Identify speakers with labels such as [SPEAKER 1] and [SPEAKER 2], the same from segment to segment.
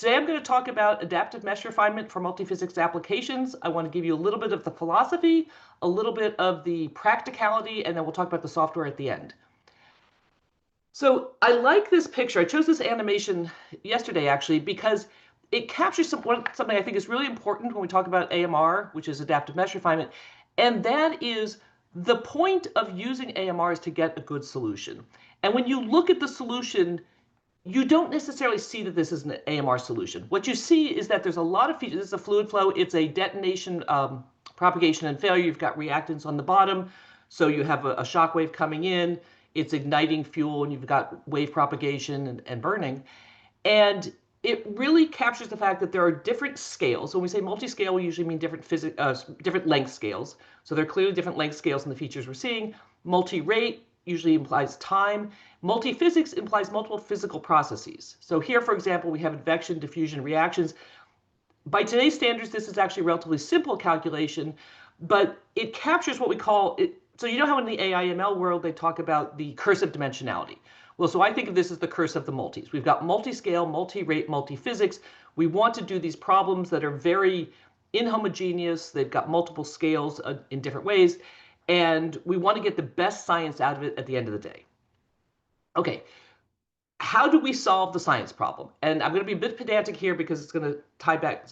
[SPEAKER 1] Today I'm going to talk about adaptive mesh refinement for multiphysics applications. I want to give you a little bit of the philosophy, a little bit of the practicality, and then we'll talk about the software at the end. So I like this picture. I chose this animation yesterday, actually, because it captures something I think is really important when we talk about AMR, which is adaptive mesh refinement, and that is the point of using AMR is to get a good solution. And when you look at the solution, you don't necessarily see that this is an AMR solution. What you see is that there's a lot of features. This is a fluid flow. It's a detonation, propagation, and failure. You've got reactants on the bottom. So you have a shock wave coming in. It's igniting fuel, and you've got wave propagation and burning. And it really captures the fact that there are different scales. When we say multi-scale, we usually mean different length scales. So there are clearly different length scales in the features we're seeing. Multi-rate usually implies time. Multiphysics implies multiple physical processes. So here, for example, we have advection, diffusion, reactions. By today's standards, this is actually a relatively simple calculation, but it captures what we call it. So you know how in the AI/ML world they talk about the curse of dimensionality? Well, so I think of this as the curse of the multis. We've got multi-scale, multi-rate, multiphysics. We want to do these problems that are very inhomogeneous. They've got multiple scales in different ways. And we want to get the best science out of it at the end of the day. Okay, how do we solve the science problem? And I'm going to be a bit pedantic here because it's going to tie back,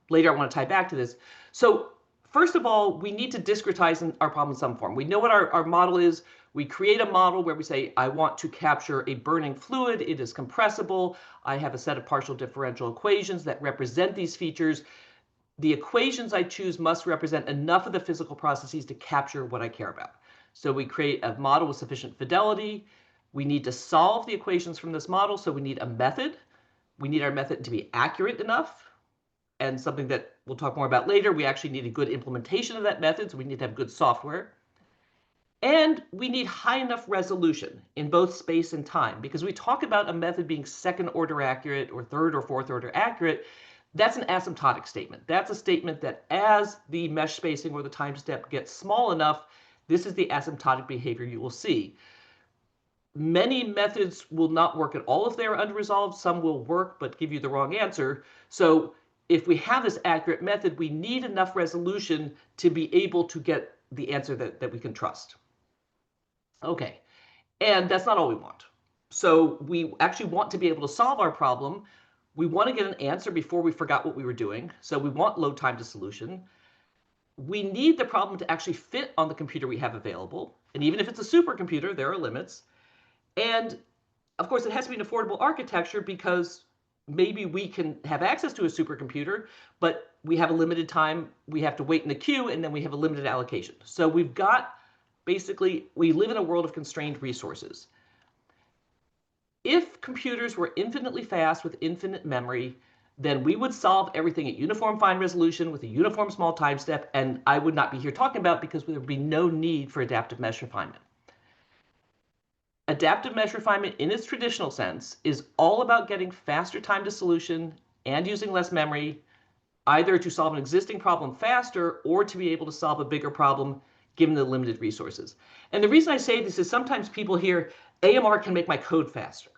[SPEAKER 1] later I want to tie back to this. So first of all, we need to discretize our problem in some form. We know what our model is. We create a model where we say, I want to capture a burning fluid. It is compressible. I have a set of partial differential equations that represent these features. The equations I choose must represent enough of the physical processes to capture what I care about. So we create a model with sufficient fidelity. We need to solve the equations from this model, so we need a method. We need our method to be accurate enough, and something that we'll talk more about later, we actually need a good implementation of that method, so we need to have good software. And we need high enough resolution in both space and time, because we talk about a method being second order accurate or third or fourth order accurate. That's an asymptotic statement. That's a statement that as the mesh spacing or the time step gets small enough, this is the asymptotic behavior you will see. Many methods will not work at all if they are unresolved. Some will work but give you the wrong answer. So if we have this accurate method, we need enough resolution to be able to get the answer that we can trust. Okay, and that's not all we want. So we actually want to be able to solve our problem. We want to get an answer before we forgot what we were doing. So we want low time to solution. We need the problem to actually fit on the computer we have available. And even if it's a supercomputer, there are limits. And of course, it has to be an affordable architecture because maybe we can have access to a supercomputer, but we have a limited time. We have to wait in the queue, and then we have a limited allocation. So we've got, basically, we live in a world of constrained resources. If computers were infinitely fast with infinite memory, then we would solve everything at uniform fine resolution with a uniform small time step, and I would not be here talking about it because there would be no need for adaptive mesh refinement. Adaptive mesh refinement in its traditional sense is all about getting faster time to solution and using less memory, either to solve an existing problem faster or to be able to solve a bigger problem given the limited resources. And the reason I say this is sometimes people hear AMR can make my code faster.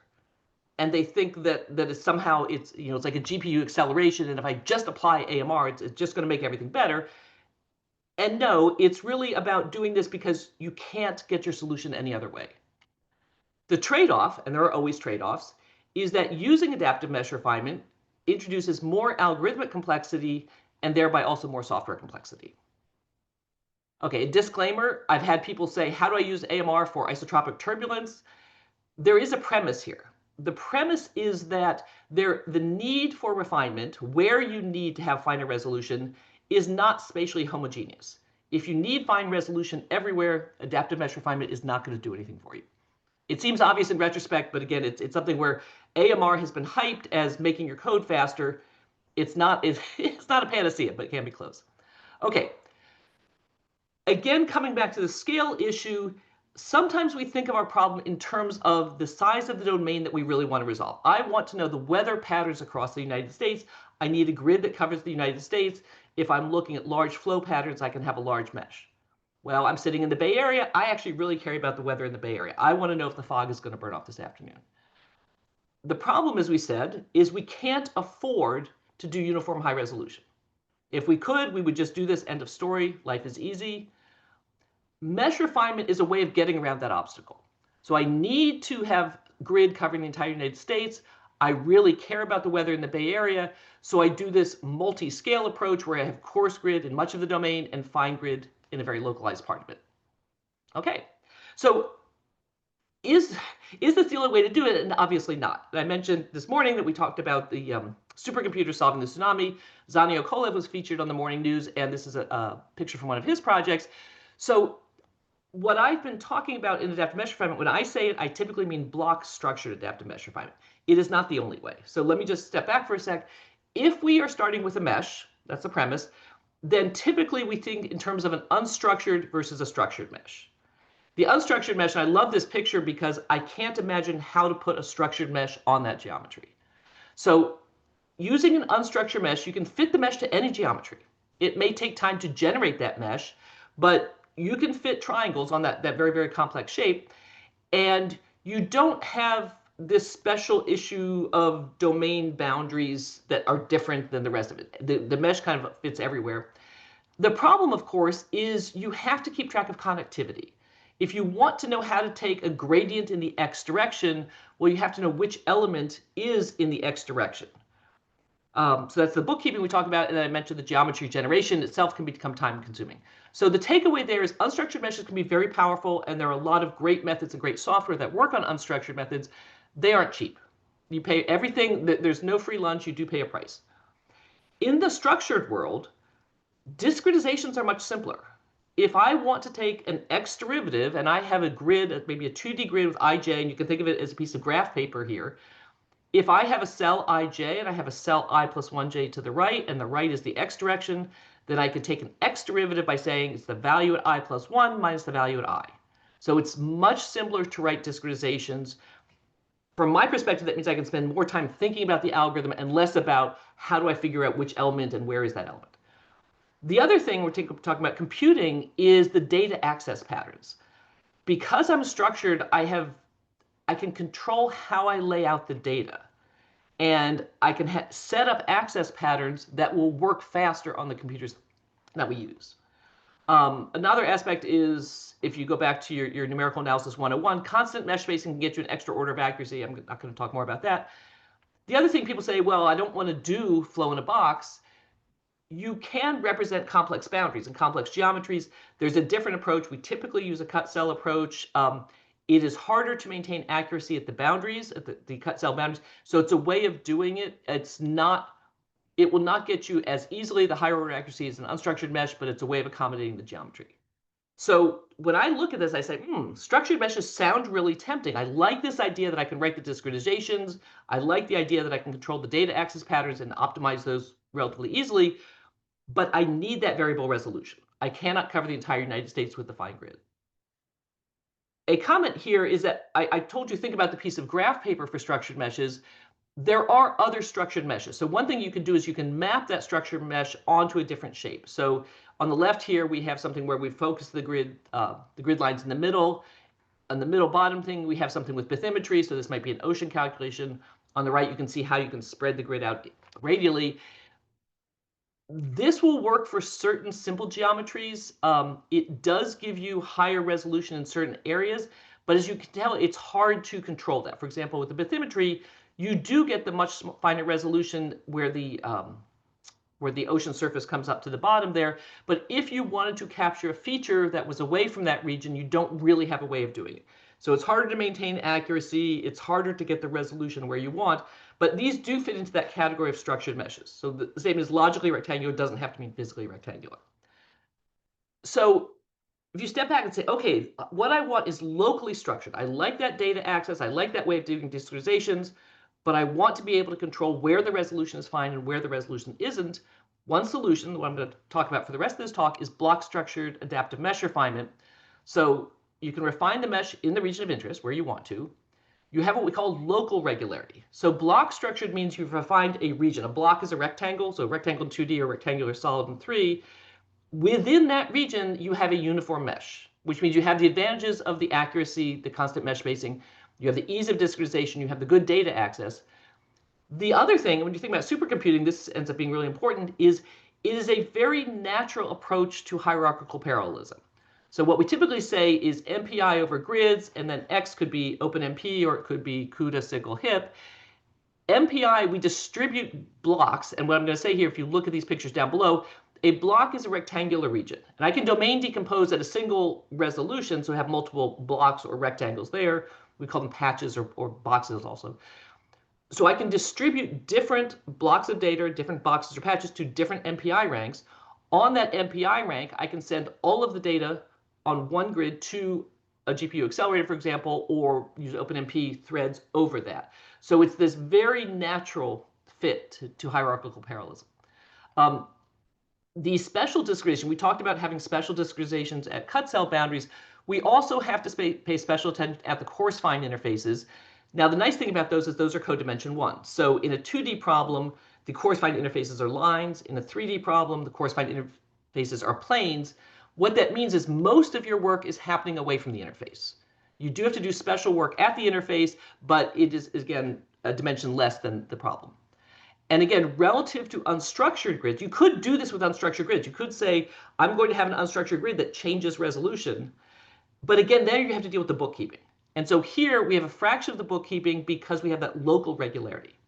[SPEAKER 1] And they think that it's somehow it's like a GPU acceleration, and if I just apply AMR, it's just going to make everything better. And no, it's really about doing this because you can't get your solution any other way. The trade-off, and there are always trade-offs, is that using adaptive mesh refinement introduces more algorithmic complexity and thereby also more software complexity. Okay, a disclaimer, I've had people say, how do I use AMR for isotropic turbulence? There is a premise here. The premise is that the need for refinement, where you need to have finer resolution, is not spatially homogeneous. If you need fine resolution everywhere, adaptive mesh refinement is not going to do anything for you. It seems obvious in retrospect, but again, it's something where AMR has been hyped as making your code faster. It's not a panacea, but it can be close. Okay. Again, coming back to the scale issue, sometimes we think of our problem in terms of the size of the domain that we really want to resolve. I want to know the weather patterns across the United States. I need a grid that covers the United States. If I'm looking at large flow patterns, I can have a large mesh. Well, I'm sitting in the Bay Area. I actually really care about the weather in the Bay Area. I want to know if the fog is going to burn off this afternoon. The problem, as we said, is we can't afford to do uniform high resolution. If we could, we would just do this, end of story, life is easy. Mesh refinement is a way of getting around that obstacle. So I need to have grid covering the entire United States. I really care about the weather in the Bay Area, so I do this multi-scale approach where I have coarse grid in much of the domain and fine grid in a very localized part of it. Okay, so is this the only way to do it? And obviously not. I mentioned this morning that we talked about the supercomputer solving the tsunami. Zanio Kolev was featured on the morning news, and this is a picture from one of his projects. So what I've been talking about in adaptive mesh refinement, when I say it, I typically mean block structured adaptive mesh refinement. It is not the only way. So let me just step back for a sec. If we are starting with a mesh, that's the premise, then typically we think in terms of an unstructured versus a structured mesh. The unstructured mesh, and I love this picture because I can't imagine how to put a structured mesh on that geometry. So using an unstructured mesh, you can fit the mesh to any geometry. It may take time to generate that mesh, but you can fit triangles on that very, very complex shape. And you don't have this special issue of domain boundaries that are different than the rest of it. The mesh kind of fits everywhere. The problem, of course, is you have to keep track of connectivity. If you want to know how to take a gradient in the x direction, well, you have to know which element is in the x direction. So that's the bookkeeping we talked about, and then I mentioned the geometry generation itself can become time-consuming. So the takeaway there is unstructured meshes can be very powerful, and there are a lot of great methods and great software that work on unstructured methods. They aren't cheap. You pay everything. There's no free lunch. You do pay a price. In the structured world, discretizations are much simpler. If I want to take an x derivative, and I have a grid, maybe a 2D grid with ij, and you can think of it as a piece of graph paper here, if I have a cell ij and I have a cell I plus 1j to the right, and the right is the x direction, then I can take an x derivative by saying it's the value at I plus 1 minus the value at I. So it's much simpler to write discretizations. From my perspective, that means I can spend more time thinking about the algorithm and less about how do I figure out which element and where is that element. The other thing we're talking about computing is the data access patterns. Because I'm structured, I can control how I lay out the data. And I can set up access patterns that will work faster on the computers that we use. Another aspect is, if you go back to your numerical analysis 101, constant mesh spacing can get you an extra order of accuracy. I'm not going to talk more about that. The other thing people say, well, I don't want to do flow in a box. You can represent complex boundaries and complex geometries. There's a different approach. We typically use a cut cell approach. It is harder to maintain accuracy at the boundaries, at the cut cell boundaries. So it's a way of doing it. It will not get you as easily the higher order accuracy as an unstructured mesh, but it's a way of accommodating the geometry. So when I look at this, I say, structured meshes sound really tempting. I like this idea that I can write the discretizations. I like the idea that I can control the data access patterns and optimize those relatively easily. But I need that variable resolution. I cannot cover the entire United States with the fine grid. A comment here is that I told you think about the piece of graph paper for structured meshes. There are other structured meshes. So one thing you can do is you can map that structured mesh onto a different shape. So on the left here, we have something where we focus the grid lines in the middle. On the middle bottom thing, we have something with bathymetry. So this might be an ocean calculation. On the right, you can see how you can spread the grid out radially. This will work for certain simple geometries. It does give you higher resolution in certain areas, but as you can tell, it's hard to control that. For example, with the bathymetry, you do get the much finer resolution where the ocean surface comes up to the bottom there. But if you wanted to capture a feature that was away from that region, you don't really have a way of doing it. So it's harder to maintain accuracy. It's harder to get the resolution where you want. But these do fit into that category of structured meshes. So the same as logically rectangular doesn't have to mean physically rectangular. So if you step back and say, okay, what I want is locally structured. I like that data access. I like that way of doing discretizations. But I want to be able to control where the resolution is fine and where the resolution isn't. One solution, what I'm going to talk about for the rest of this talk, is block structured adaptive mesh refinement. So you can refine the mesh in the region of interest where you want to. You have what we call local regularity. So block structured means you've refined a region. A block is a rectangle, so a rectangle in 2D or rectangular solid in 3. Within that region, you have a uniform mesh, which means you have the advantages of the accuracy, the constant mesh spacing, You have the ease of discretization. You have the good data access. The other thing, when you think about supercomputing, this ends up being really important, is it is a very natural approach to hierarchical parallelism. So what we typically say is MPI over grids, and then X could be OpenMP or it could be CUDA, SIGL, HIP. MPI, we distribute blocks, and what I'm going to say here, if you look at these pictures down below, a block is a rectangular region. And I can domain decompose at a single resolution, so I have multiple blocks or rectangles there. We call them patches or boxes also. So I can distribute different blocks of data, different boxes or patches to different MPI ranks. On that MPI rank, I can send all of the data on one grid to a GPU accelerator, for example, or use OpenMP threads over that. So it's this very natural fit to hierarchical parallelism. The special discretization, we talked about having special discretizations at cut cell boundaries. We also have to pay special attention at the coarse fine interfaces. Now, the nice thing about those is those are codimension 1. So in a 2D problem, the coarse fine interfaces are lines. In a 3D problem, the coarse fine interfaces are planes. What that means is most of your work is happening away from the interface. You do have to do special work at the interface, but it is, again, a dimension less than the problem. And again, relative to unstructured grids, you could do this with unstructured grids. You could say, I'm going to have an unstructured grid that changes resolution. But again, there you have to deal with the bookkeeping. And so here we have a fraction of the bookkeeping because we have that local regularity.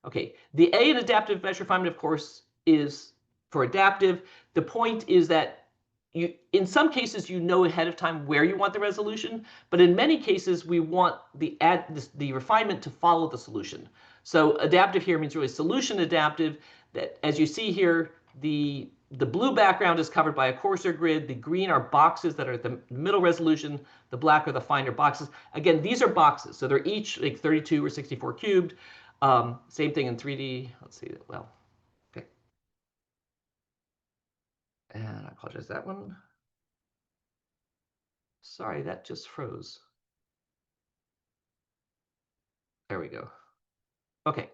[SPEAKER 1] Okay, the A in adaptive mesh refinement, of course, is for adaptive. The point is that in some cases, you know ahead of time where you want the resolution, but in many cases, we want the refinement to follow the solution. So adaptive here means really solution adaptive, that as you see here, the blue background is covered by a coarser grid. The green are boxes that are at the middle resolution. The black are the finer boxes. Again, these are boxes. So they're each like 32 or 64 cubed. Same thing in 3D. Let's see. Well, okay. And I apologize, that one. Sorry, that just froze. There we go. Okay.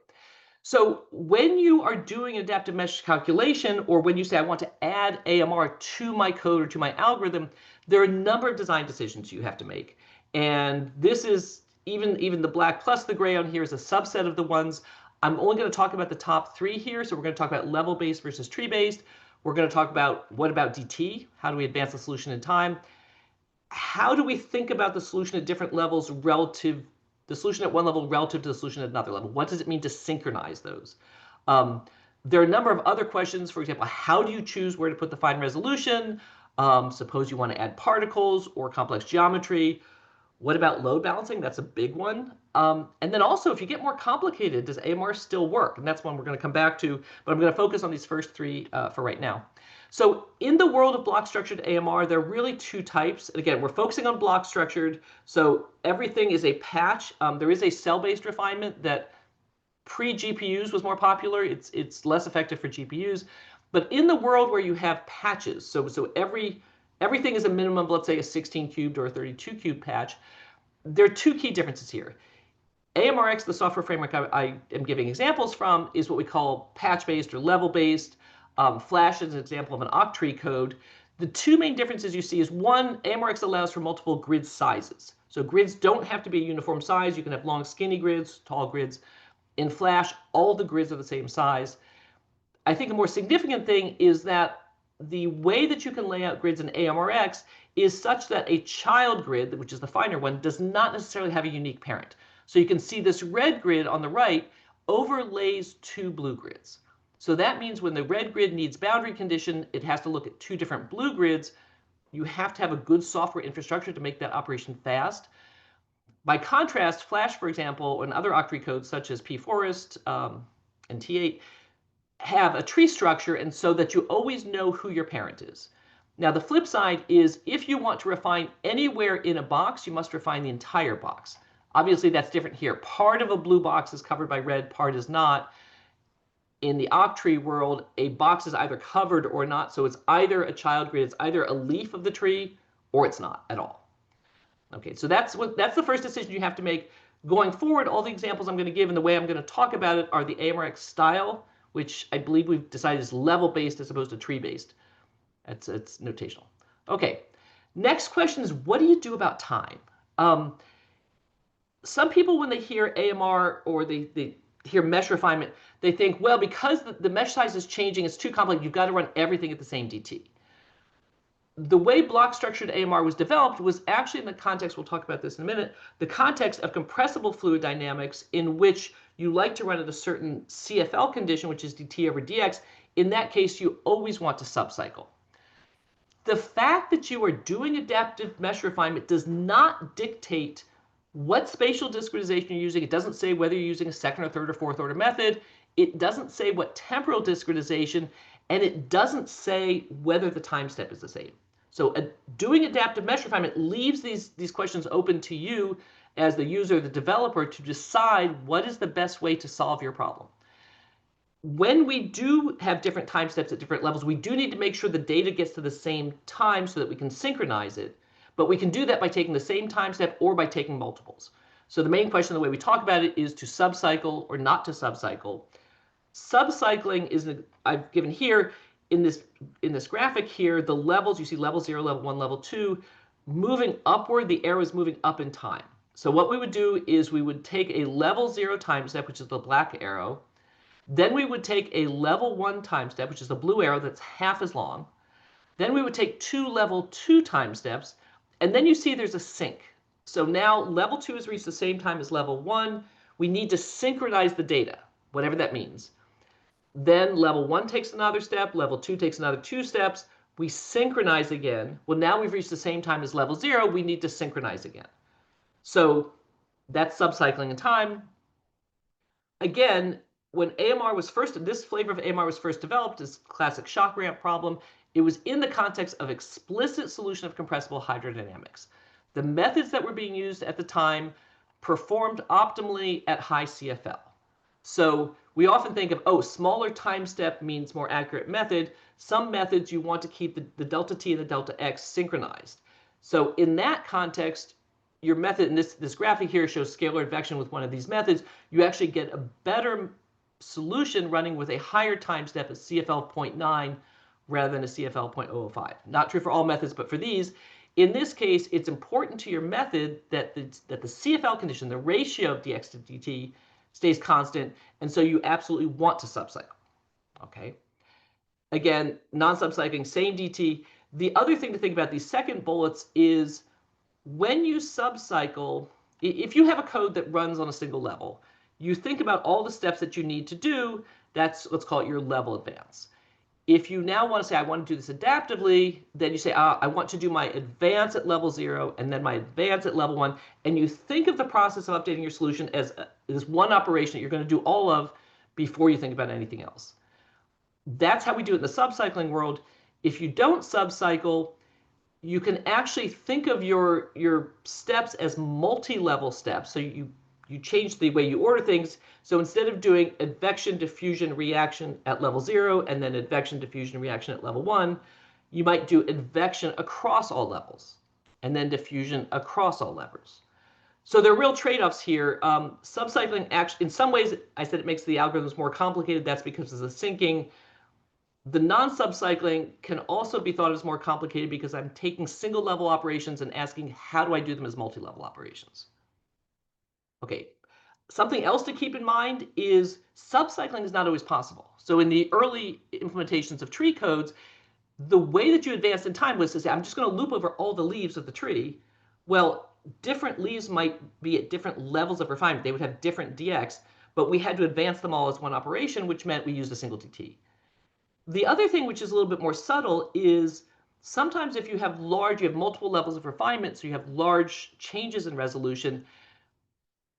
[SPEAKER 1] So when you are doing adaptive mesh calculation, or when you say, I want to add AMR to my code or to my algorithm, there are a number of design decisions you have to make. And this is, even the black plus the gray on here is a subset of the ones. I'm only going to talk about the top 3 here. So we're going to talk about level-based versus tree-based. We're going to talk about what about DT? How do we advance the solution in time? How do we think about the solution at different levels relative the solution at one level relative to the solution at another level? What does it mean to synchronize those? There are a number of other questions. For example, how do you choose where to put the fine resolution? Suppose you want to add particles or complex geometry. What about load balancing? That's a big one. And then also, if you get more complicated, does AMR still work? And that's one we're going to come back to, but I'm going to focus on these first 3 for right now. So in the world of block-structured AMR, there are really 2 types. And again, we're focusing on block-structured. So everything is a patch. There is a cell-based refinement that pre-GPUs was more popular. It's less effective for GPUs. But in the world where you have patches, so everything is a minimum of, let's say, a 16-cubed or a 32-cubed patch, there are 2 key differences here. AMReX, the software framework I am giving examples from, is what we call patch-based or level-based. Flash is an example of an octree code. The 2 main differences you see is, one, AMReX allows for multiple grid sizes. So grids don't have to be a uniform size. You can have long, skinny grids, tall grids. In Flash, all the grids are the same size. I think a more significant thing is that the way that you can lay out grids in AMReX is such that a child grid, which is the finer one, does not necessarily have a unique parent. So you can see this red grid on the right overlays 2 blue grids. So that means when the red grid needs boundary condition, it has to look at 2 different blue grids. You have to have a good software infrastructure to make that operation fast. By contrast, Flash, for example, and other octree codes such as pforest and T8 have a tree structure, and so that you always know who your parent is. Now, the flip side is if you want to refine anywhere in a box, you must refine the entire box. Obviously, that's different here. Part of a blue box is covered by red, part is not. In the octree world, a box is either covered or not. So it's either a child grid, it's either a leaf of the tree, or it's not at all. Okay, so that's the first decision you have to make. Going forward, all the examples I'm going to give and the way I'm going to talk about it are the AMReX style, which I believe we've decided is level-based as opposed to tree-based. It's notational. Okay, next question is, what do you do about time? some people, when they hear AMR or they hear mesh refinement, they think, well, because the mesh size is changing, it's too complex, you've got to run everything at the same DT. The way block structured AMR was developed was actually in the context, we'll talk about this in a minute, the context of compressible fluid dynamics, in which you like to run at a certain CFL condition, which is dt over dx. In that case, you always want to subcycle. The fact that you are doing adaptive mesh refinement does not dictate what spatial discretization you're using. It doesn't say whether you're using a second or third or fourth order method. It doesn't say what temporal discretization, and it doesn't say whether the time step is the same. So doing adaptive mesh refinement leaves these questions open to you as the user, the developer, to decide what is the best way to solve your problem. When we do have different time steps at different levels, we do need to make sure the data gets to the same time so that we can synchronize it. But we can do that by taking the same time step or by taking multiples. So the main question, the way we talk about it, is to subcycle or not to subcycle. Subcycling is, I've given here in this graphic here, the levels, you see level 0, level 1, level 2, moving upward, the arrow is moving up in time. So what we would do is we would take a level 0 time step, which is the black arrow. Then we would take a level 1 time step, which is the blue arrow that's half as long. Then we would take 2 level 2 time steps, and then you see there's a sync. So now level 2 has reached the same time as level 1. We need to synchronize the data, whatever that means. Then level 1 takes another step, level 2 takes another 2 steps. We synchronize again. Well, now we've reached the same time as level 0. We need to synchronize again. So that's subcycling in time. Again, when AMR was first, this flavor of AMR was first developed, this classic shock ramp problem, it was in the context of explicit solution of compressible hydrodynamics. The methods that were being used at the time performed optimally at high CFL. So we often think of, oh, smaller time step means more accurate method. Some methods you want to keep the delta t and the delta x synchronized. So in that context, your method, and this graphic here shows scalar advection with one of these methods, you actually get a better solution running with a higher time step at CFL 0.9 rather than a CFL 0.005. Not true for all methods, but for these. In this case, it's important to your method that the CFL condition, the ratio of dx to dt, stays constant, and so you absolutely want to subcycle. Okay. Again, non-subcycling, same dt. The other thing to think about these second bullets is when you subcycle, if you have a code that runs on a single level, you think about all the steps that you need to do. That's, let's call it your level advance. If you now want to say, I want to do this adaptively, then you say, I want to do my advance at level 0 and then my advance at level 1. And you think of the process of updating your solution as this one operation that you're going to do all of before you think about anything else. That's how we do it in the subcycling world. If you don't subcycle, you can actually think of your steps as multi-level steps. So you change the way you order things. So instead of doing advection, diffusion, reaction at level 0, and then advection, diffusion, reaction at level 1, you might do advection across all levels, and then diffusion across all levels. So there are real trade-offs here. Subcycling, actually, in some ways, I said it makes the algorithms more complicated. That's because of the syncing. The non-subcycling can also be thought of as more complicated because I'm taking single-level operations and asking, how do I do them as multi-level operations? Okay, something else to keep in mind is subcycling is not always possible. So in the early implementations of tree codes, the way that you advanced in time was to say, I'm just going to loop over all the leaves of the tree. Well, different leaves might be at different levels of refinement. They would have different dx, but we had to advance them all as one operation, which meant we used a single dt. The other thing, which is a little bit more subtle, is sometimes if you have multiple levels of refinement, so you have large changes in resolution,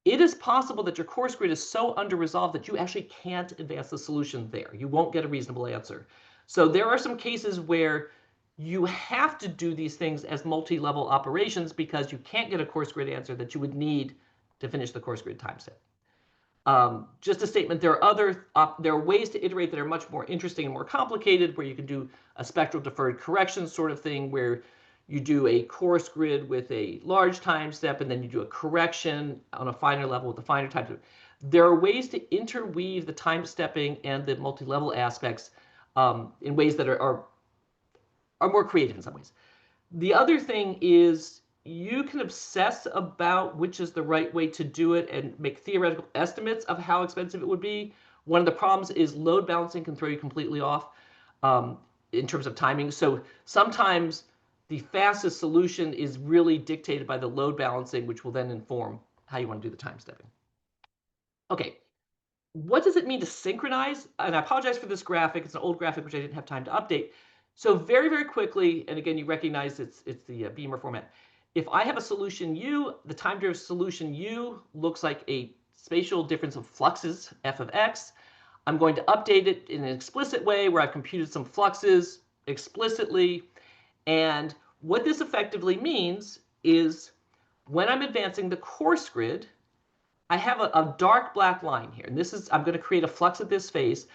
[SPEAKER 1] it is possible that your coarse grid is so under-resolved that you actually can't advance the solution there. You won't get a reasonable answer. So there are some cases where you have to do these things as multi-level operations because you can't get a coarse grid answer that you would need to finish the coarse grid time step. Just a statement, there are ways to iterate that are much more interesting and more complicated, where you can do a spectral deferred correction sort of thing, where you do a coarse grid with a large time step, and then you do a correction on a finer level with a finer time step. There are ways to interweave the time stepping and the multi-level aspects in ways that are more creative in some ways. The other thing is you can obsess about which is the right way to do it and make theoretical estimates of how expensive it would be. One of the problems is load balancing can throw you completely off in terms of timing. So sometimes the fastest solution is really dictated by the load balancing, which will then inform how you want to do the time stepping. Okay, what does it mean to synchronize? And I apologize for this graphic. It's an old graphic, which I didn't have time to update. So very, very quickly, and again, you recognize it's the Beamer format. If I have a solution U, the time derivative solution U looks like a spatial difference of fluxes, f of x. I'm going to update it in an explicit way where I've computed some fluxes explicitly. And what this effectively means is when I'm advancing the coarse grid, I have a dark black line here. And this is, I'm going to create a flux at this phase.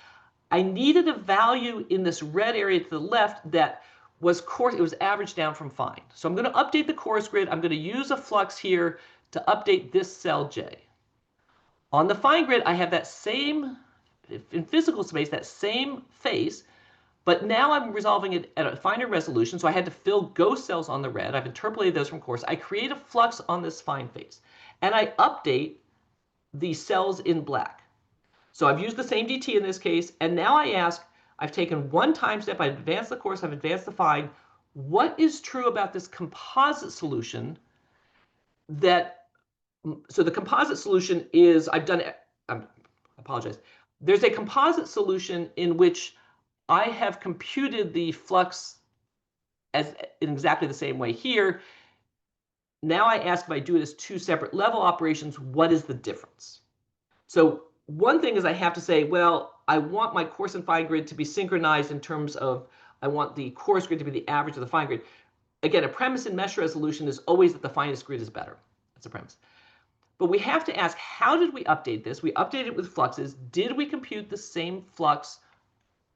[SPEAKER 1] I needed a value in this red area to the left that was coarse. It was averaged down from fine. So I'm going to update the coarse grid. I'm going to use a flux here to update this cell J. On the fine grid, I have that same, in physical space, that same face, but now I'm resolving it at a finer resolution. So I had to fill ghost cells on the red. I've interpolated those from coarse. I create a flux on this fine face, and I update the cells in black. So I've used the same dt in this case, and now I ask, I've taken one time step, I've advanced the coarse, I've advanced the fine. What is true about this composite solution that, so the composite solution is, I've done, I apologize. There's a composite solution in which I have computed the flux as in exactly the same way here. Now I ask, if I do it as two separate level operations, what is the difference? So one thing is I have to say, well, I want my coarse and fine grid to be synchronized in terms of, I want the coarse grid to be the average of the fine grid. Again, a premise in mesh resolution is always that the finest grid is better. That's a premise. But we have to ask, how did we update this? We updated it with fluxes. Did we compute the same flux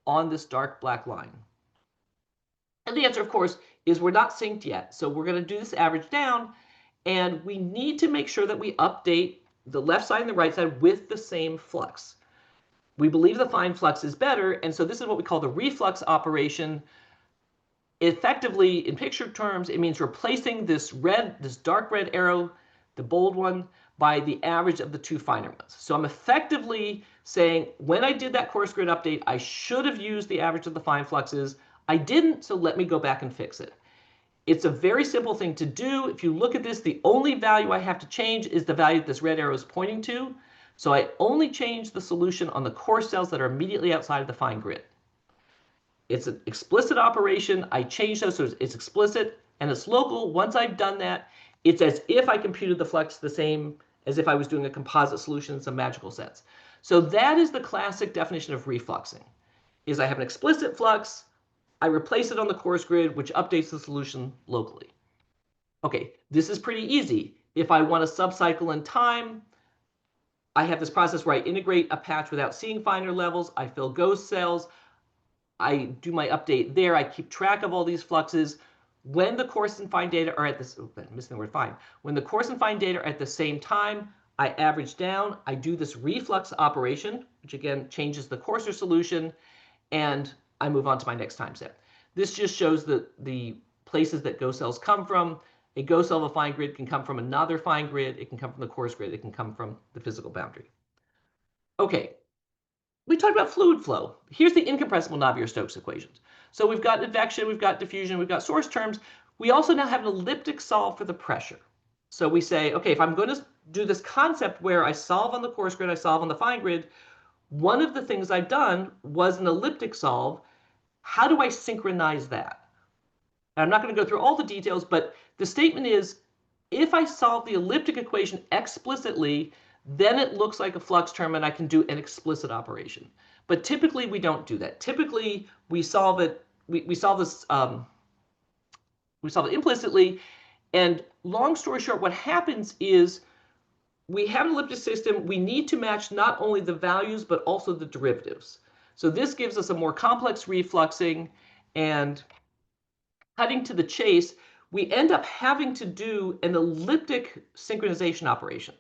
[SPEAKER 1] on this dark black line? And the answer, of course, is we're not synced yet. So we're going to do this average down, and we need to make sure that we update the left side and the right side with the same flux. We believe the fine flux is better, and so this is what we call the reflux operation. Effectively, in picture terms, it means replacing this red, this dark red arrow, the bold one, by the average of the two finer ones. So I'm effectively saying, when I did that coarse grid update, I should have used the average of the fine fluxes. I didn't, so let me go back and fix it. It's a very simple thing to do. If you look at this, the only value I have to change is the value that this red arrow is pointing to. So I only change the solution on the coarse cells that are immediately outside of the fine grid. It's an explicit operation. I change those so it's explicit and it's local. Once I've done that, it's as if I computed the flux the same as if I was doing a composite solution in some magical sense. So that is the classic definition of refluxing, is I have an explicit flux, I replace it on the coarse grid, which updates the solution locally. Okay, this is pretty easy. If I want a subcycle in time, I have this process where I integrate a patch without seeing finer levels. I fill ghost cells. I do my update there. I keep track of all these fluxes. When the coarse and fine data are at this, oh, I'm missing the word fine. When the coarse and fine data are at the same time, I average down. I do this reflux operation, which again changes the coarser solution, and I move on to my next time step. This just shows the places that ghost cells come from. A ghost cell of a fine grid can come from another fine grid. It can come from the coarse grid. It can come from the physical boundary. Okay, we talked about fluid flow. Here's the incompressible Navier-Stokes equations. So we've got advection, we've got diffusion, we've got source terms. We also now have an elliptic solve for the pressure. So we say, okay, if I'm going to do this concept where I solve on the coarse grid, I solve on the fine grid, one of the things I've done was an elliptic solve. How do I synchronize that? And I'm not going to go through all the details, but the statement is, if I solve the elliptic equation explicitly, then it looks like a flux term and I can do an explicit operation. But typically we don't do that. Typically we solve it, we solve this, we solve it implicitly. And long story short, what happens is we have an elliptic system. We need to match not only the values, but also the derivatives. So this gives us a more complex refluxing, and cutting to the chase, we end up having to do an elliptic synchronization operation.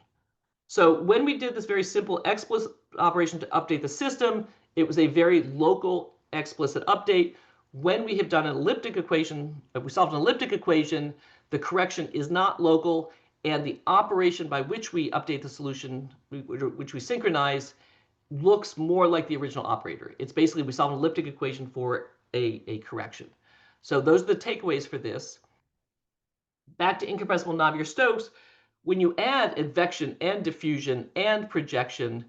[SPEAKER 1] So when we did this very simple explicit operation to update the system, it was a very local explicit update. When we have done an elliptic equation, we solved an elliptic equation, the correction is not local, and the operation by which we update the solution, which we synchronize, looks more like the original operator. It's basically we solve an elliptic equation for a correction. So those are the takeaways for this. Back to incompressible Navier-Stokes, when you add advection and diffusion and projection,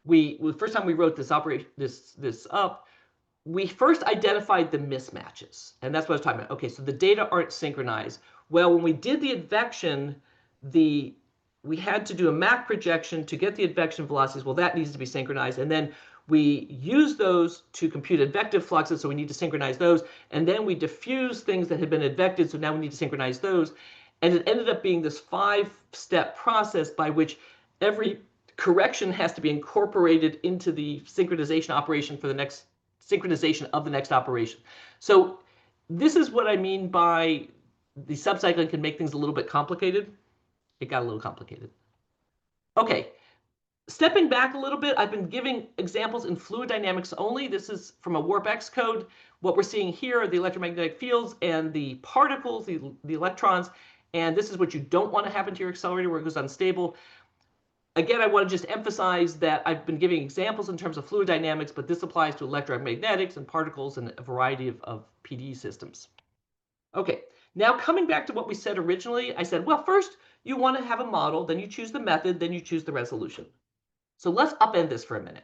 [SPEAKER 1] the first time we wrote this up, we first identified the mismatches, and that's what I was talking about. Okay, so the data aren't synchronized. Well, when we did the advection, we had to do a Mach projection to get the advection velocities. Well, that needs to be synchronized, and then we use those to compute advective fluxes, so we need to synchronize those, and then we diffuse things that had been advected, so now we need to synchronize those, and it ended up being this 5-step process by which every correction has to be incorporated into the synchronization operation for the next synchronization of the next operation. So this is what I mean by the subcycling can make things a little bit complicated. It got a little complicated. Okay, stepping back a little bit, I've been giving examples in fluid dynamics only. This is from a warp-X code. What we're seeing here are the electromagnetic fields and the particles, the electrons, and this is what you don't want to happen to your accelerator where it goes unstable. Again, I want to just emphasize that I've been giving examples in terms of fluid dynamics, but this applies to electromagnetics and particles and a variety of PD systems. Okay, now coming back to what we said originally, I said, well, first you want to have a model, then you choose the method, then you choose the resolution. So let's upend this for a minute.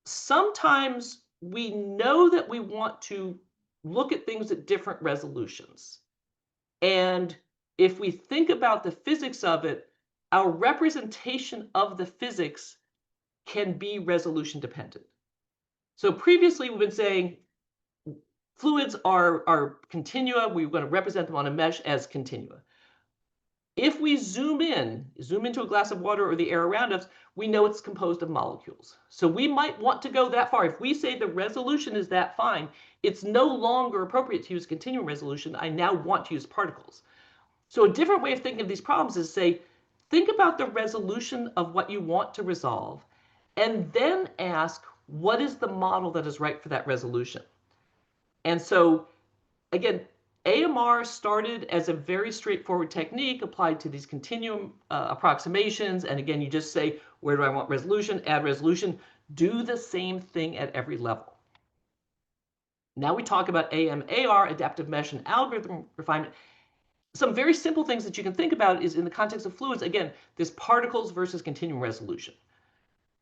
[SPEAKER 1] Sometimes we know that we want to look at things at different resolutions. And if we think about the physics of it, our representation of the physics can be resolution dependent. So previously we've been saying fluids are continua. We're going to represent them on a mesh as continua. If we zoom into a glass of water or the air around us, we know it's composed of molecules. So we might want to go that far. If we say the resolution is that fine, it's no longer appropriate to use continuum resolution. I now want to use particles. So a different way of thinking of these problems is say, think about the resolution of what you want to resolve, and then ask, what is the model that is right for that resolution? And so, again, AMR started as a very straightforward technique applied to these continuum approximations. And again, you just say, where do I want resolution? Add resolution. Do the same thing at every level. Now we talk about AMAR, adaptive mesh and algorithm refinement. Some very simple things that you can think about is in the context of fluids, again, this particles versus continuum resolution.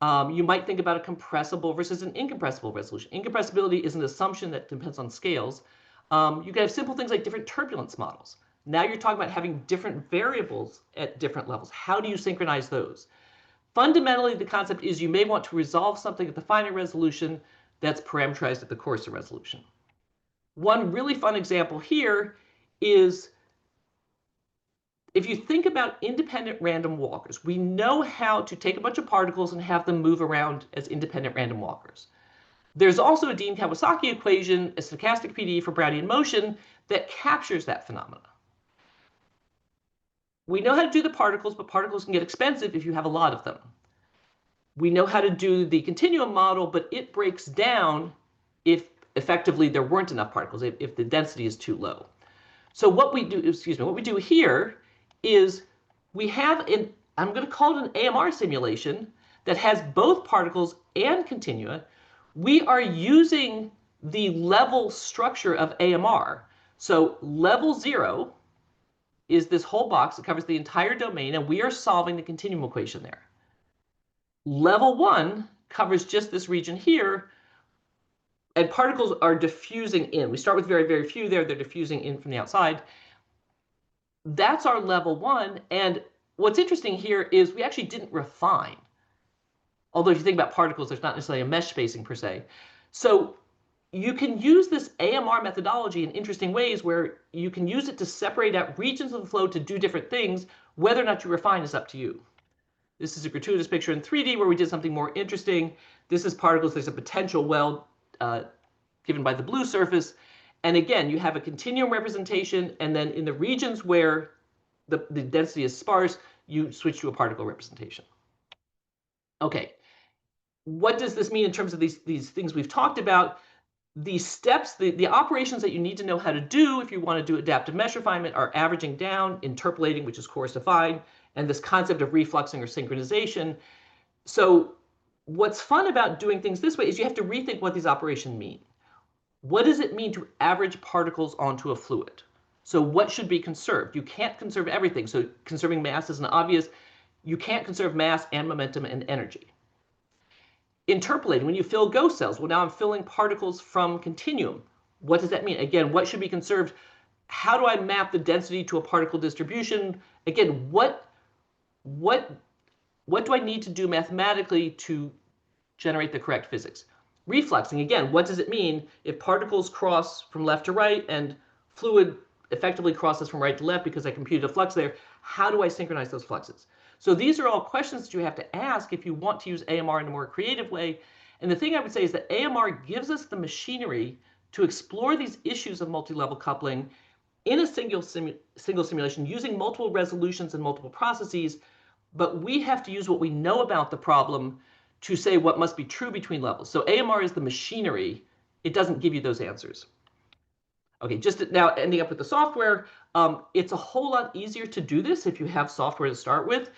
[SPEAKER 1] You might think about a compressible versus an incompressible resolution. Incompressibility is an assumption that depends on scales. You can have simple things like different turbulence models. Now you're talking about having different variables at different levels. How do you synchronize those? Fundamentally, the concept is you may want to resolve something at the finite resolution that's parameterized at the coarser resolution. One really fun example here is if you think about independent random walkers, we know how to take a bunch of particles and have them move around as independent random walkers. There's also a Dean-Kawasaki equation, a stochastic PDE for Brownian motion, that captures that phenomena. We know how to do the particles, but particles can get expensive if you have a lot of them. We know how to do the continuum model, but it breaks down if effectively there weren't enough particles, if the density is too low. So what we do here is we have I'm going to call it an AMR simulation that has both particles and continua. We are using the level structure of AMR. So level 0 is this whole box that covers the entire domain, and we are solving the continuum equation there. Level 1 covers just this region here, and particles are diffusing in. We start with very, very few there. They're diffusing in from the outside. That's our level 1. And what's interesting here is we actually didn't refine. Although if you think about particles, there's not necessarily a mesh spacing per se. So you can use this AMR methodology in interesting ways where you can use it to separate out regions of the flow to do different things. Whether or not you refine is up to you. This is a gratuitous picture in 3D where we did something more interesting. This is particles. There's a potential well given by the blue surface. And again, you have a continuum representation, and then in the regions where the density is sparse, you switch to a particle representation. Okay, what does this mean in terms of these things we've talked about? the steps, the operations that you need to know how to do if you want to do adaptive mesh refinement are averaging down, interpolating, which is coarse defined, and this concept of refluxing or synchronization. So what's fun about doing things this way is you have to rethink what these operations mean. What does it mean to average particles onto a fluid? So what should be conserved? You can't conserve everything. So conserving mass is an obvious. You can't conserve mass and momentum and energy. Interpolating, when you fill ghost cells, well, now I'm filling particles from continuum. What does that mean? Again, what should be conserved? How do I map the density to a particle distribution? Again, what do I need to do mathematically to generate the correct physics? Refluxing, again, what does it mean if particles cross from left to right and fluid effectively crosses from right to left because I computed a flux there? How do I synchronize those fluxes? So these are all questions that you have to ask if you want to use AMR in a more creative way. And the thing I would say is that AMR gives us the machinery to explore these issues of multi-level coupling in a single simulation using multiple resolutions and multiple processes, but we have to use what we know about the problem to say what must be true between levels. So AMR is the machinery. It doesn't give you those answers. Okay, just now ending up with the software, it's a whole lot easier to do this if you have software to start with.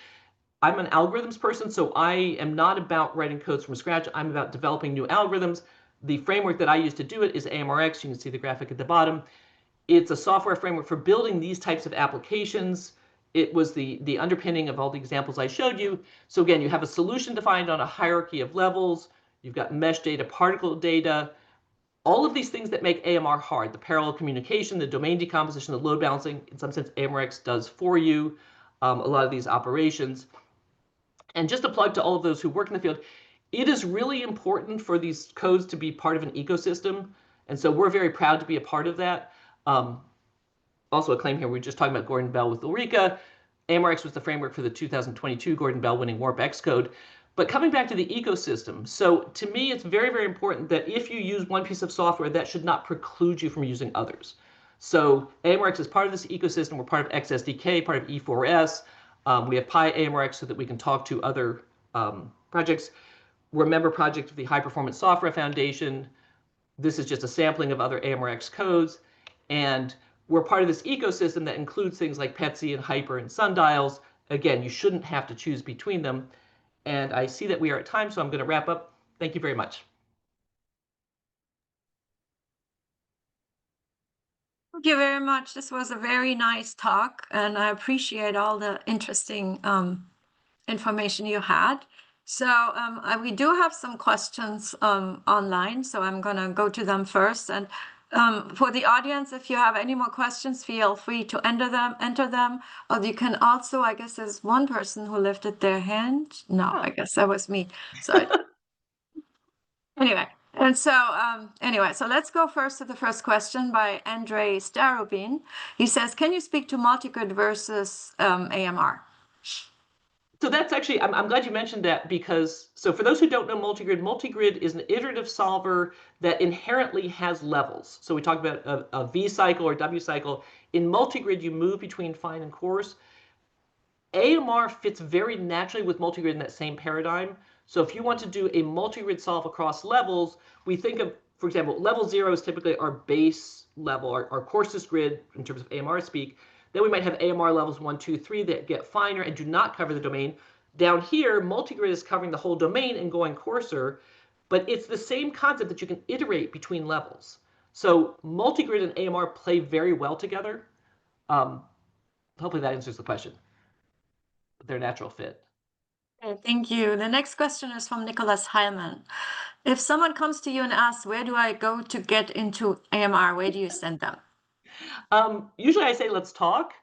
[SPEAKER 1] I'm an algorithms person, so I am not about writing codes from scratch. I'm about developing new algorithms. The framework that I use to do it is AMReX. You can see the graphic at the bottom. It's a software framework for building these types of applications. It was the underpinning of all the examples I showed you. So again, you have a solution defined on a hierarchy of levels. You've got mesh data, particle data, all of these things that make AMR hard, the parallel communication, the domain decomposition, the load balancing. In some sense, AMReX does for you a lot of these operations. And just a plug to all of those who work in the field, it is really important for these codes to be part of an ecosystem. And so we're very proud to be a part of that. Also a claim here, we were just talking about Gordon Bell with Ulrika. AMReX was the framework for the 2022 Gordon Bell winning Warp X code. But coming back to the ecosystem, so to me, it's very, very important that if you use one piece of software, that should not preclude you from using others. So AMReX is part of this ecosystem. We're part of XSDK, part of E4S. We have Pi AMReX so that we can talk to other projects. We're a member project of the High Performance Software Foundation. This is just a sampling of other AMReX codes. And we're part of this ecosystem that includes things like PETSI and Hyper and sundials. Again, you shouldn't have to choose between them. And I see that we are at time, so I'm going to wrap up. Thank you very much.
[SPEAKER 2] Thank you very much. This was a very nice talk, and I appreciate all the interesting information you had. So we do have some questions online, so I'm going to go to them first. And for the audience, if you have any more questions, feel free to enter them. Or you can also, I guess there's one person who lifted their hand. No, I guess that was me. So anyway. And so so let's go first to the first question by Andrei Starobin. He says, can you speak to multigrid versus AMR?
[SPEAKER 1] So that's actually, I'm glad you mentioned that because, so for those who don't know multigrid is an iterative solver that inherently has levels. So we talked about a V cycle or W cycle. In multigrid, you move between fine and coarse. AMR fits very naturally with multigrid in that same paradigm. So if you want to do a multigrid solve across levels, we think of, for example, level 0 is typically our base level, our coarsest grid in terms of AMR speak. Then we might have AMR levels 1, 2, 3 that get finer and do not cover the domain. Down here, multigrid is covering the whole domain and going coarser, but it's the same concept that you can iterate between levels. So multigrid and AMR play very well together. Hopefully that answers the question. Their natural fit.
[SPEAKER 2] Okay, thank you. The next question is from Nicholas Heilman. If someone comes to you and asks, where do I go to get into AMR, where do you send them?
[SPEAKER 1] Usually I say, let's talk.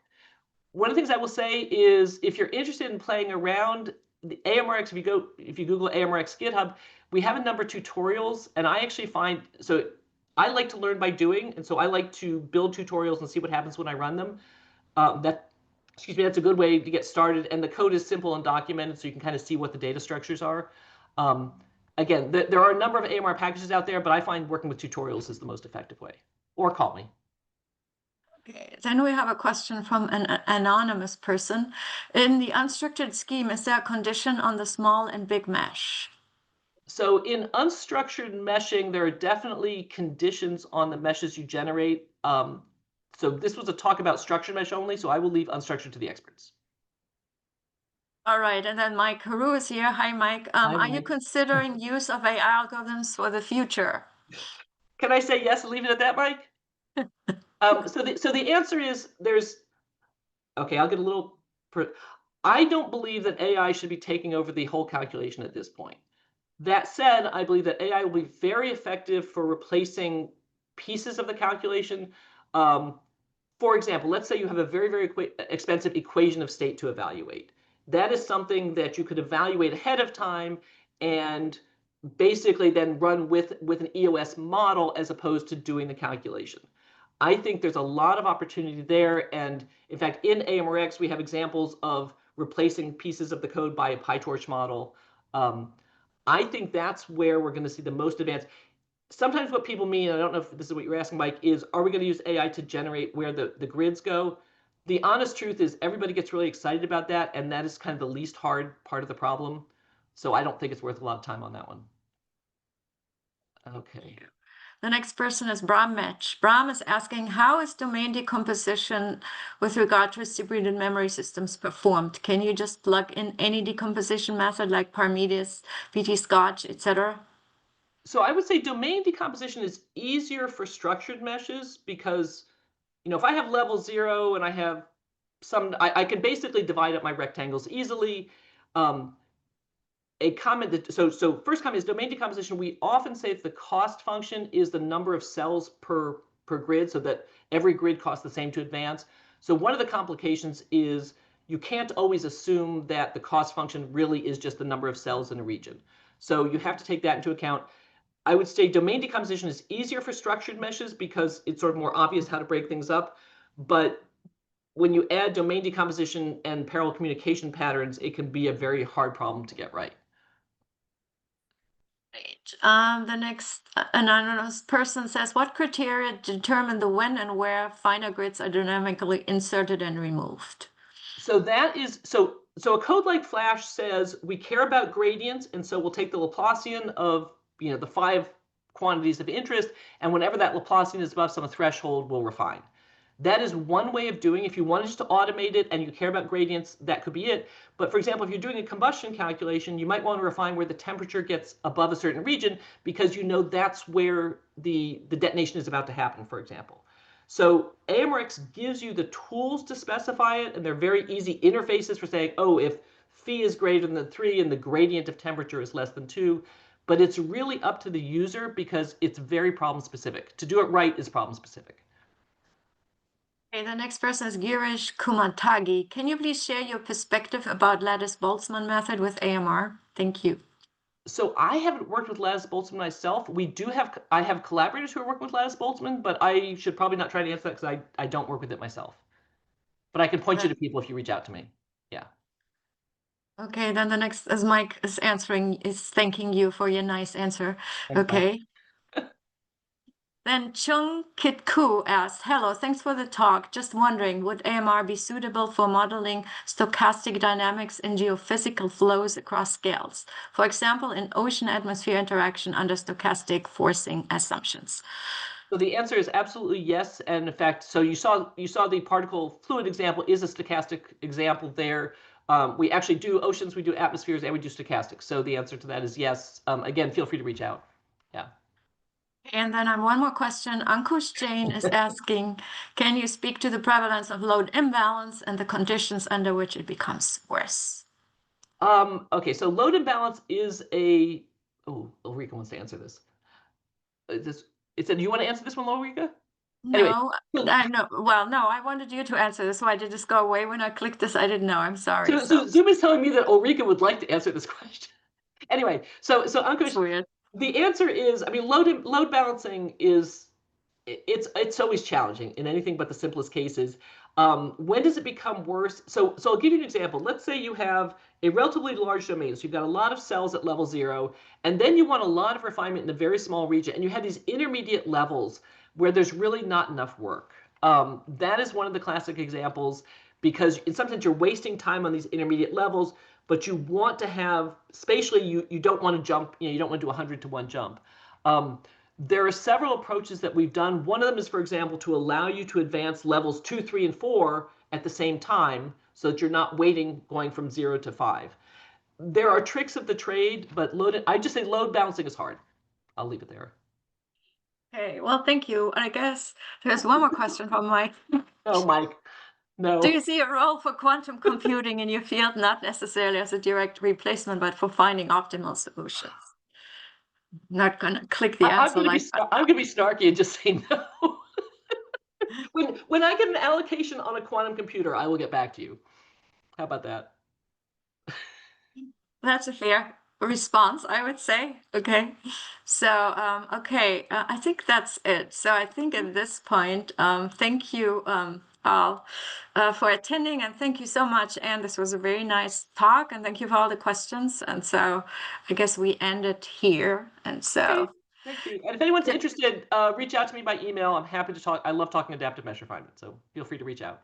[SPEAKER 1] One of the things I will say is if you're interested in playing around the AMReX, if you Google AMReX GitHub, we have a number of tutorials, and I actually find, so I like to learn by doing, and so I like to build tutorials and see what happens when I run them. That's a good way to get started, and the code is simple and documented, so you can kind of see what the data structures are. Again, there are a number of AMR packages out there, but I find working with tutorials is the most effective way. Or call me.
[SPEAKER 2] Okay, then we have a question from an anonymous person. In the unstructured scheme, is there a condition on the small and big mesh?
[SPEAKER 1] So in unstructured meshing, there are definitely conditions on the meshes you generate. So this was a talk about structured mesh only, so I will leave unstructured to the experts.
[SPEAKER 2] All right, and then Mike Haru is here. Hi, Mike.
[SPEAKER 1] Hi,
[SPEAKER 2] Are you
[SPEAKER 1] Mike.
[SPEAKER 2] considering use of AI algorithms for the future?
[SPEAKER 1] Can I say yes and leave it at that, Mike? So the answer is okay, I'll get a little. I don't believe that AI should be taking over the whole calculation at this point. That said, I believe that AI will be very effective for replacing pieces of the calculation. Um, for example, let's say you have a very, very expensive equation of state to evaluate. That is something that you could evaluate ahead of time and basically then run with an EOS model as opposed to doing the calculation. I think there's a lot of opportunity there. And in fact, in AMReX, we have examples of replacing pieces of the code by a PyTorch model. I think that's where we're going to see the most advance. Sometimes what people mean, I don't know if this is what you're asking, Mike, is are we going to use AI to generate where the grids go? The honest truth is everybody gets really excited about that, and that is kind of the least hard part of the problem. So I don't think it's worth a lot of time on that one. Okay.
[SPEAKER 2] The next person is Bram Match. Bram is asking, how is domain decomposition with regard to distributed memory systems performed? Can you just plug in any decomposition method like Parmenides, VT-Scotch, etc.?
[SPEAKER 1] So I would say domain decomposition is easier for structured meshes because, if I have level 0 and I have I can basically divide up my rectangles easily. A comment that so first comment is domain decomposition. We often say that the cost function is the number of cells per grid, so that every grid costs the same to advance. So one of the complications is you can't always assume that the cost function really is just the number of cells in a region. So you have to take that into account. I would say domain decomposition is easier for structured meshes because it's sort of more obvious how to break things up. But when you add domain decomposition and parallel communication patterns, it can be a very hard problem to get right.
[SPEAKER 2] The next anonymous person says, what criteria determine the when and where finer grids are dynamically inserted and removed?
[SPEAKER 1] So that is so a code like Flash says we care about gradients, and so we'll take the Laplacian of the 5 quantities of interest, and whenever that Laplacian is above some threshold, we'll refine. That is one way of doing. If you wanted just to automate it and you care about gradients, that could be it. But for example, if you're doing a combustion calculation, you might want to refine where the temperature gets above a certain region because that's where the detonation is about to happen, for example. So AMReX gives you the tools to specify it, and they're very easy interfaces for saying, oh, if phi is greater than 3 and the gradient of temperature is less than 2. But it's really up to the user because it's very problem specific. To do it right is problem specific.
[SPEAKER 2] Okay, the next person is Girish Kumatagi. Can you please share your perspective about Lattice-Boltzmann method with AMR? Thank you.
[SPEAKER 1] So I haven't worked with Lattice-Boltzmann myself. I have collaborators who are working with Lattice-Boltzmann, but I should probably not try to answer that because I don't work with it myself. But I can point you to people if you reach out to me. Yeah.
[SPEAKER 2] Okay, then the next, as Mike is thanking you for your nice answer.
[SPEAKER 1] Thanks,
[SPEAKER 2] Okay. Then Chung Kit Koo asks, hello, thanks for the talk. Just wondering, would AMR be suitable for modeling stochastic dynamics in geophysical flows across scales? For example, in ocean-atmosphere interaction under stochastic forcing assumptions.
[SPEAKER 1] So the answer is absolutely yes. And in fact, so you saw the particle fluid example is a stochastic example there. We actually do oceans, we do atmospheres, and we do stochastics. So the answer to that is yes. Again, feel free to reach out. Yeah.
[SPEAKER 2] And then I have one more question. Ankush Jain is asking, can you speak to the prevalence of load imbalance and the conditions under which it becomes worse?
[SPEAKER 1] Okay, so load imbalance is a. Oh, Ulrika wants to answer this. It said, do you want to answer this one, Ulrika?
[SPEAKER 2] No,
[SPEAKER 1] Anyway,
[SPEAKER 2] I know. Well, no, I wanted you to answer this. Why did this go away when I clicked this? I didn't know. I'm sorry.
[SPEAKER 1] So Zoom is telling me that Ulrika would like to answer this question. Anyway, so Ankush,
[SPEAKER 2] weird.
[SPEAKER 1] the answer is, I mean, load balancing is it's always challenging in anything but the simplest cases. When does it become worse? So I'll give you an example. Let's say you have a relatively large domain. So you've got a lot of cells at level 0, and then you want a lot of refinement in a very small region, and you have these intermediate levels where there's really not enough work. That is one of the classic examples because in some sense you're wasting time on these intermediate levels, but you want to have, spatially, you don't want to jump, you don't want to do a 100 to 1 jump. There are several approaches that we've done. One of them is, for example, to allow you to advance levels 2, 3, and 4 at the same time so that you're not waiting going from 0 to 5. There are tricks of the trade, but I just say load balancing is hard. I'll leave it there.
[SPEAKER 2] Okay, well, thank you. And I guess there's one more question from Mike.
[SPEAKER 1] No, Mike. No.
[SPEAKER 2] Do you see a role for quantum computing in your field, not necessarily as a direct replacement, but for finding optimal solutions? Not gonna click the answer like that.
[SPEAKER 1] I'm gonna be snarky and just say no. When I get an allocation on a quantum computer, I will get back to you. How about that?
[SPEAKER 2] That's a fair response, I would say. Okay. So, I think that's it. So I think at this point, thank you, all, for attending, and thank you so much. And this was a very nice talk, and thank you for all the questions. And so I guess we end it here. And so
[SPEAKER 1] Okay. Thank you. And if anyone's interested, reach out to me by email. I'm happy to talk. I love talking adaptive mesh refinement, so feel free to reach out.